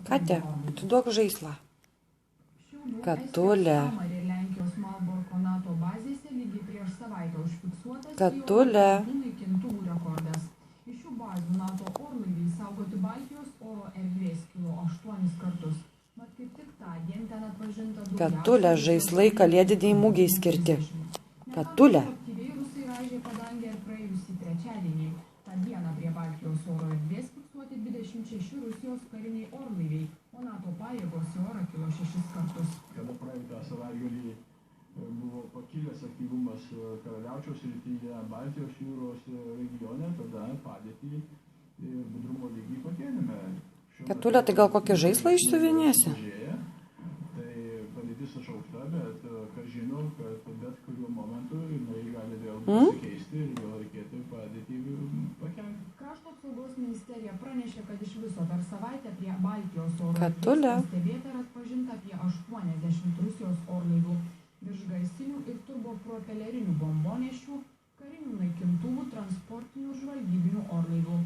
Katė, atiduok žaislą. Katulė. Katulė. Iš šių bazių NATO orlaiviai saugoti Baltijos oro erdvės kilo 8 kartus. Mat kaip tik tądien ten atpažinta Katulė, žaislai kalėdiniai mūgiai skirti. Katulė. Aktyviai rusai raižė padangę ir praėjusį trečiadienį. Tą dieną prie Baltijos oro erdvės fiksuoti 26 Rusijos kariniai orlaiviai, o NATO pajėgos į orą kilo 6 kartus. Kada praeitą savaitgalį buvo pakilęs aktyvumas Karaliaučiaus srityje, Baltijos jūros regione, tada padėtį ir budrumo lygį pakėlėme. Katulė, tai gal kokį žaislą išsiuvinėsi? Tai padėtis atšaukta, bet kas žino, kad bet kuriuo momentu jinai gali vėl pasikeisti ir vėl reikėtų padėtį pakelti. Krašto apsaugos ministerija pranešė, kad iš viso per savaitę prie Baltijos oro Katulė. stebėta ir atpažinta apie 80 Rusijos orlaivių, viršgarsinių ir turbopropelerinių bombonešių, karinių naikintuvų, transportinių ir žvalgybinių orlaivių.